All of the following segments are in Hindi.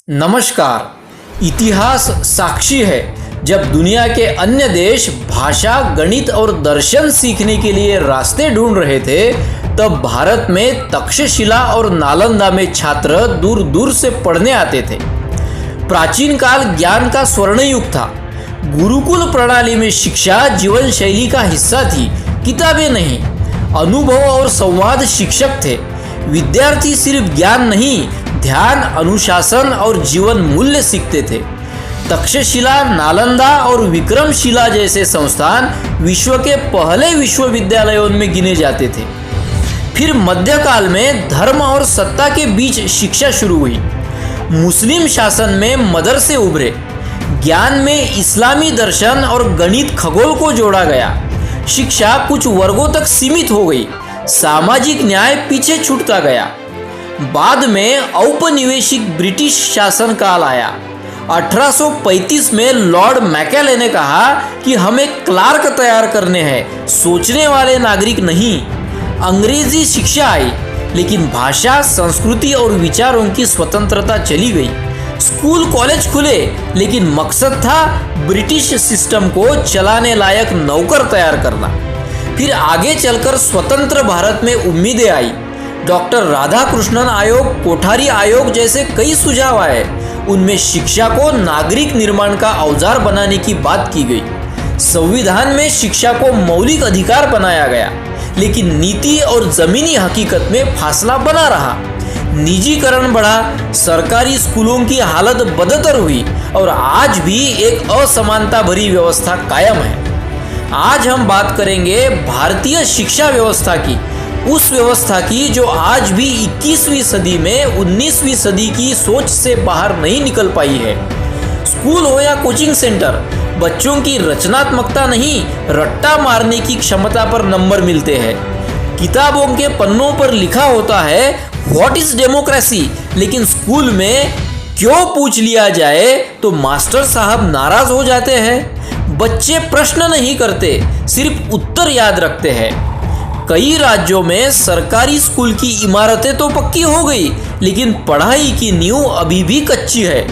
नमस्कार। इतिहास साक्षी है, जब दुनिया के अन्य देश भाषा, गणित और दर्शन सीखने के लिए रास्ते ढूंढ रहे थे, तब भारत में तक्षशिला और नालंदा में छात्र दूर दूर से पढ़ने आते थे। प्राचीन काल ज्ञान का स्वर्ण युग था। गुरुकुल प्रणाली में शिक्षा जीवन शैली का हिस्सा थी, किताबें नहीं। अनुभव और संवाद शिक्षक थे। विद्यार्थी सिर्फ ज्ञान नहीं, ध्यान, अनुशासन और जीवन मूल्य सीखते थे। तक्षशिला, नालंदा और विक्रमशिला जैसे संस्थान विश्व के पहले विश्वविद्यालयों में गिने जाते थे। फिर मध्यकाल में धर्म और सत्ता के बीच शिक्षा शुरू हुई। मुस्लिम शासन में मदरसे उभरे। ज्ञान में इस्लामी दर्शन और गणित, खगोल को जोड़ा गया। शिक्षा कुछ वर्गों तक सीमित हो गई। सामाजिक न्याय पीछे छूटता गया। बाद में औपनिवेशिक ब्रिटिश शासन काल आया। 1835 में लॉर्ड मैकेले ने कहा कि हमें क्लार्क तैयार करने हैं, सोचने वाले नागरिक नहीं। अंग्रेजी शिक्षा आई, लेकिन भाषा, संस्कृति और विचारों की स्वतंत्रता चली गई। स्कूल कॉलेज खुले, लेकिन मकसद था ब्रिटिश सिस्टम को चलाने लायक नौकर तैयार करना। फिर आगे चलकर स्वतंत्र भारत में उम्मीदें आई। डॉक्टर राधाकृष्णन आयोग, कोठारी आयोग जैसे कई सुझाव आए। उनमें शिक्षा को नागरिक निर्माण का औजार बनाने की बात की गई। संविधान में शिक्षा को मौलिक अधिकार बनाया गया, लेकिन नीति और जमीनी हकीकत में फासला बना रहा। निजीकरण बढ़ा, सरकारी स्कूलों की हालत बदतर हुई और आज भी एक असमानता भरी व्यवस्था कायम है। आज हम बात करेंगे भारतीय शिक्षा व्यवस्था की, उस व्यवस्था की जो आज भी 21वीं सदी में 19वीं सदी की सोच से बाहर नहीं निकल पाई है। स्कूल हो या कोचिंग सेंटर, बच्चों की रचनात्मकता नहीं, रट्टा मारने की क्षमता पर नंबर मिलते हैं। किताबों के पन्नों पर लिखा होता है व्हाट इज डेमोक्रेसी, लेकिन स्कूल में क्यों पूछ लिया जाए तो मास्टर साहब नाराज हो जाते हैं। बच्चे प्रश्न नहीं करते, सिर्फ उत्तर याद रखते हैं। कई राज्यों में सरकारी स्कूल की इमारतें तो पक्की हो गई, लेकिन पढ़ाई की नींव अभी भी कच्ची है।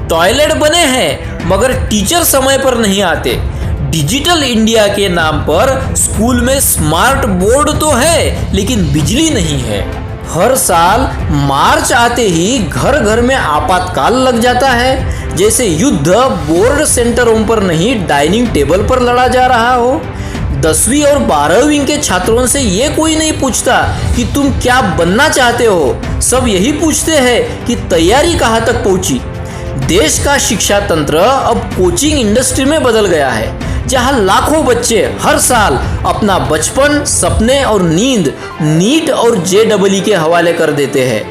टॉयलेट बने हैं, मगर टीचर समय पर नहीं आते। डिजिटल इंडिया के नाम पर स्कूल में स्मार्ट बोर्ड तो है, लेकिन बिजली नहीं है। हर साल मार्च आते ही घर घर में आपातकाल लग जाता है, जैसे युद्ध बोर्ड सेंटरों पर नहीं, डाइनिंग टेबल पर लड़ा जा रहा हो। 10वीं और 12वीं के छात्रों से ये कोई नहीं पूछता कि तुम क्या बनना चाहते हो। सब यही पूछते हैं कि तैयारी कहाँ तक पहुंची। देश का शिक्षा तंत्र अब कोचिंग इंडस्ट्री में बदल गया है, जहां लाखों बच्चे हर साल अपना बचपन, सपने और नींद नीट और JEE के हवाले कर देते हैं।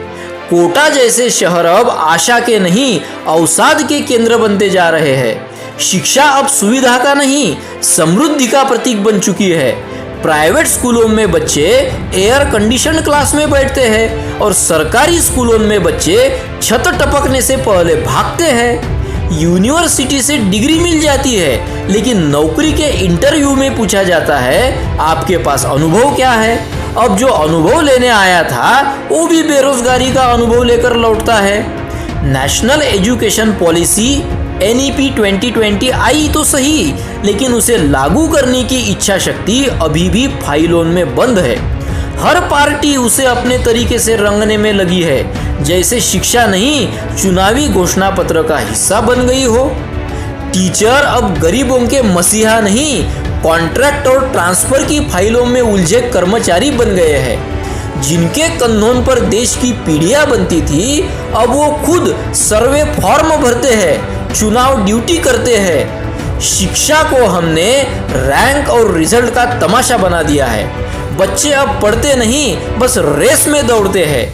कोटा जैसे शहर अब आशा के नहीं, अवसाद के केंद्र बनते जा रहे हैं। शिक्षा अब सुविधा का नहीं, समृद्धि का प्रतीक बन चुकी है। प्राइवेट स्कूलों में बच्चे एयर कंडीशन क्लास में बैठते हैं और सरकारी स्कूलों में बच्चे छत टपकने से पहले भागते हैं। यूनिवर्सिटी से डिग्री मिल जाती है, लेकिन नौकरी के इंटरव्यू में पूछा जाता है आपके पास अनुभव क्या है। अब जो अनुभव लेने आया था वो भी बेरोजगारी का अनुभव लेकर लौटता है। नेशनल एजुकेशन पॉलिसी NEP 2020 आई तो सही, लेकिन उसे लागू करने की इच्छा शक्ति अभी भी फाइलों में बंद है। हर पार्टी उसे अपने तरीके से रंगने में लगी है, जैसे शिक्षा नहीं, चुनावी घोषणा पत्र का हिस्सा बन गई हो। टीचर अब गरीबों के मसीहा नहीं, कॉन्ट्रैक्ट और ट्रांसफर की फाइलों में उलझे कर्मचारी बन गए हैं। जिनके कंधों पर देश की पीढ़ियां बनती थी, अब वो खुद सर्वे फॉर्म भरते हैं, चुनाव ड्यूटी करते हैं। शिक्षा को हमने रैंक और रिजल्ट का तमाशा बना दिया है। बच्चे अब पढ़ते नहीं, बस रेस में दौड़ते हैं।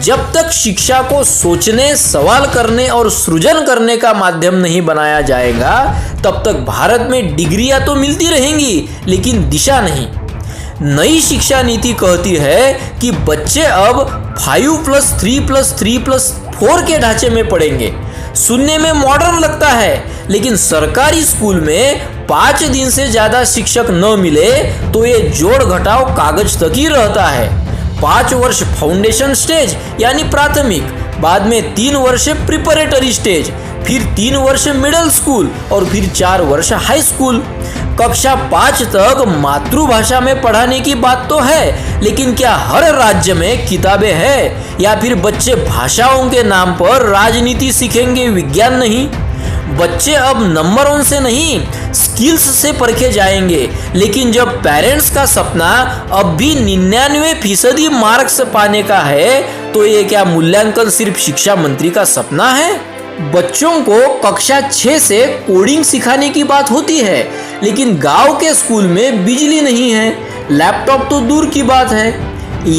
जब तक शिक्षा को सोचने, सवाल करने और सृजन करने का माध्यम नहीं बनाया जाएगा, तब तक भारत में डिग्रियां तो मिलती रहेंगी, लेकिन दिशा नहीं। नई शिक्षा नीति कहती है कि बच्चे अब 5+3+3+4 के ढांचे में पढ़ेंगे। सुनने में मॉडर्न लगता है, लेकिन सरकारी स्कूल में 5 दिन से ज्यादा शिक्षक न मिले तो ये जोड़ घटाव कागज तक ही रहता है। 5 वर्ष फाउंडेशन स्टेज यानी प्राथमिक, बाद में 3 वर्ष प्रिपरेटरी स्टेज, फिर 3 वर्ष मिडिल स्कूल और फिर 4 वर्ष हाई स्कूल। कक्षा 5 तक मातृभाषा में पढ़ाने की बात तो है, लेकिन क्या हर राज्य में किताबें हैं या फिर बच्चे भाषाओं के नाम पर राजनीति सीखेंगे, विज्ञान नहीं। बच्चे अब नंबरों से नहीं स्किल्स से परखे जाएंगे। लेकिन जब पेरेंट्स का सपना अब भी 99% मार्क्स पाने का है, तो ये क्या मूल्यांकन सिर्फ शिक्षा मंत्री का सपना है? बच्चों को कक्षा 6 से कोडिंग सिखाने की बात होती है, लेकिन गांव के स्कूल में बिजली नहीं है, लैपटॉप तो दूर की बात है।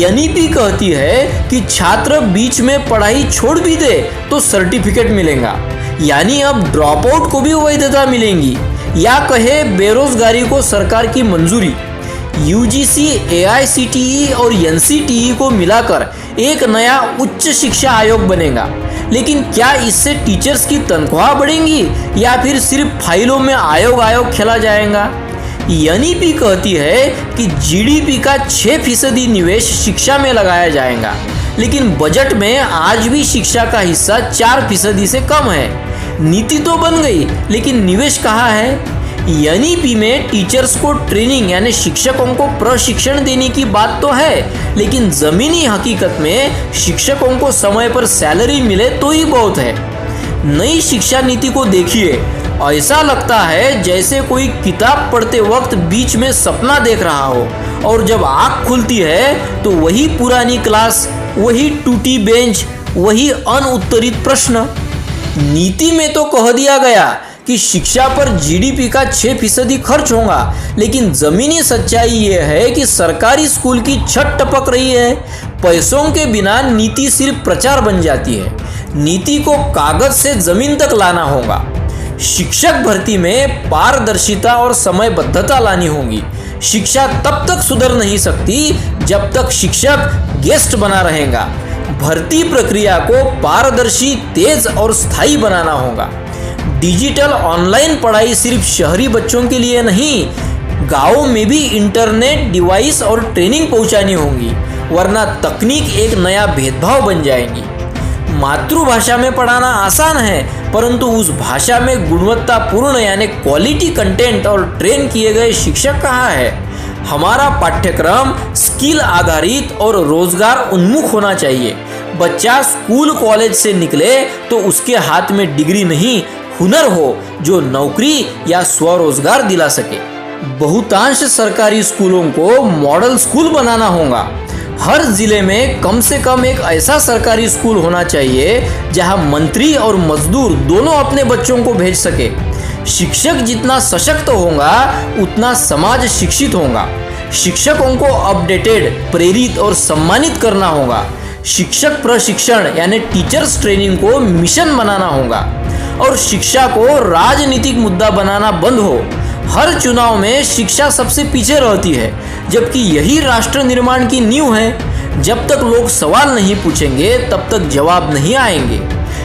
एनईपी कहती है कि छात्र बीच में पढ़ाई छोड़ भी दे तो सर्टिफिकेट मिलेगा, यानी अब ड्रॉप आउट को भी वैधता मिलेगी। या कहे बेरोजगारी को सरकार की मंजूरी। यूजीसी, एआईसीटीई और एनसीटीई को मिलाकर एक नया उच्च शिक्षा आयोग बनेगा। लेकिन क्या इससे टीचर्स की तनख्वाह बढ़ेंगी या फिर सिर्फ फाइलों में आयोग खेला जाएगा? एनईपी कहती है कि जीडीपी का 6% निवेश शिक्षा में लगाया जाएगा, लेकिन बजट में आज भी शिक्षा का हिस्सा 4% से कम है। नीति तो बन गई, लेकिन निवेश कहाँ है? एनईपी में टीचर्स को ट्रेनिंग यानी शिक्षकों को प्रशिक्षण देने की बात तो है, लेकिन जमीनी हकीकत में शिक्षकों को समय पर सैलरी मिले तो ही बहुत है। नई शिक्षा नीति को देखिए, ऐसा लगता है जैसे कोई किताब पढ़ते वक्त बीच में सपना देख रहा हो, और जब आँख खुलती है तो वही पुरानी क्लास, वही टूटी बेंच, वही अनउत्तरित प्रश्न। नीति में तो कह दिया गया कि शिक्षा पर जीडीपी का 6% खर्च होगा, लेकिन जमीनी सच्चाई ये है कि सरकारी स्कूल की छत टपक रही है। पैसों के बिना नीति सिर्फ प्रचार बन जाती है। नीति को कागज से जमीन तक लाना होगा। शिक्षक भर्ती में पारदर्शिता और समयबद्धता लानी होगी। शिक्षा तब तक सुधर नहीं सकती जब तक शिक्षक गेस्ट बना रहेगा। भर्ती प्रक्रिया को पारदर्शी, तेज और स्थायी बनाना होगा। डिजिटल ऑनलाइन पढ़ाई सिर्फ शहरी बच्चों के लिए नहीं, गांवों में भी इंटरनेट डिवाइस और ट्रेनिंग पहुंचानी होगी, वरना तकनीक एक नया भेदभाव बन जाएगी। मातृभाषा में पढ़ाना आसान है, परंतु उस भाषा में गुणवत्तापूर्ण यानी क्वालिटी कंटेंट और ट्रेन किए गए शिक्षक कहाँ है? हमारा पाठ्यक्रम स्किल आधारित और रोजगार उन्मुख होना चाहिए। बच्चा स्कूल कॉलेज से निकले तो उसके हाथ में डिग्री नहीं, हुनर हो जो नौकरी या स्वरोजगार दिला सके। बहुतांश सरकारी स्कूलों को मॉडल स्कूल बनाना होगा। हर जिले में कम से कम एक ऐसा सरकारी स्कूल होना चाहिए जहां मंत्री और मजदूर दोनों अपने बच्चों को भेज सके। शिक्षक जितना सशक्त होगा उतना समाज शिक्षित होगा। शिक्षकों को अपडेटेड, प्रेरित और सम्मानित करना होगा। शिक्षक प्रशिक्षण यानी टीचर्स ट्रेनिंग को मिशन बनाना होगा और शिक्षा को राजनीतिक मुद्दा बनाना बंद हो। हर चुनाव में शिक्षा सबसे पीछे रहती है, जबकि यही राष्ट्र निर्माण की नींव है। जब तक लोग सवाल नहीं पूछेंगे तब तक जवाब नहीं आएंगे,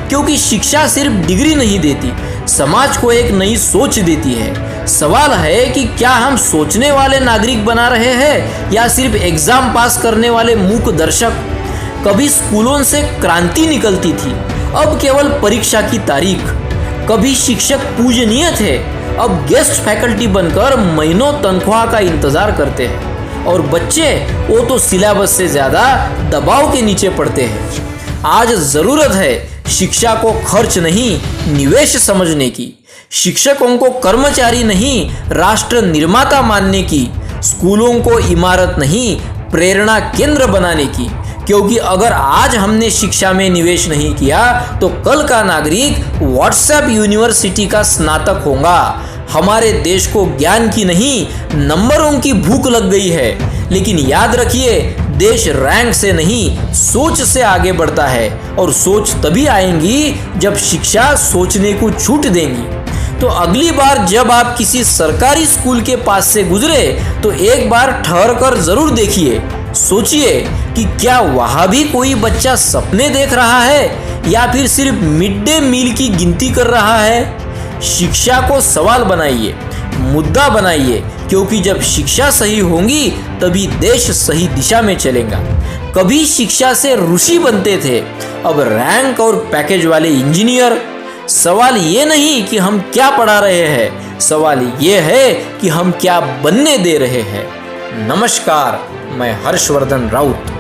क्योंकि शिक्षा सिर्फ डिग्री नहीं देती, समाज को एक नई सोच देती है। सवाल है कि क्या हम सोचने वाले नागरिक बना रहे हैं या सिर्फ एग्जाम पास करने वाले मूक दर्शक। कभी स्कूलों से क्रांति निकलती थी, अब केवल परीक्षा की तारीख। कभी शिक्षक पूजनीय थे, अब गेस्ट फैकल्टी बनकर महीनों तनख्वाह का इंतजार करते हैं। और बच्चे वो तो सिलेबस से ज़्यादा दबाव के नीचे पड़ते हैं। आज ज़रूरत है शिक्षा को खर्च नहीं, निवेश समझने की। शिक्षकों को कर्मचारी नहीं, राष्ट्र निर्माता मानने की। स्कूलों को इमारत नहीं, प्रेरणा केंद्र बनाने की। क्योंकि अगर आज हमने शिक्षा में निवेश नहीं किया तो कल का नागरिक व्हाट्सएप यूनिवर्सिटी का स्नातक होगा। हमारे देश को ज्ञान की नहीं, नंबरों की भूख लग गई है। लेकिन याद रखिए, देश रैंक से नहीं, सोच से आगे बढ़ता है, और सोच तभी आएंगी जब शिक्षा सोचने को छूट देंगी। तो अगली बार जब आप किसी सरकारी स्कूल के पास से गुजरे तो एक बार ठहर कर जरूर देखिए। सोचिए कि क्या वहाँ भी कोई बच्चा सपने देख रहा है या फिर सिर्फ मिड डे मील की गिनती कर रहा है। शिक्षा को सवाल बनाइए, मुद्दा बनाइए, क्योंकि जब शिक्षा सही होगी तभी देश सही दिशा में चलेगा। कभी शिक्षा से ऋषि बनते थे, अब रैंक और पैकेज वाले इंजीनियर। सवाल ये नहीं कि हम क्या पढ़ा रहे हैं, सवाल ये है कि हम क्या बनने दे रहे हैं। नमस्कार, मैं हर्षवर्धन राउत।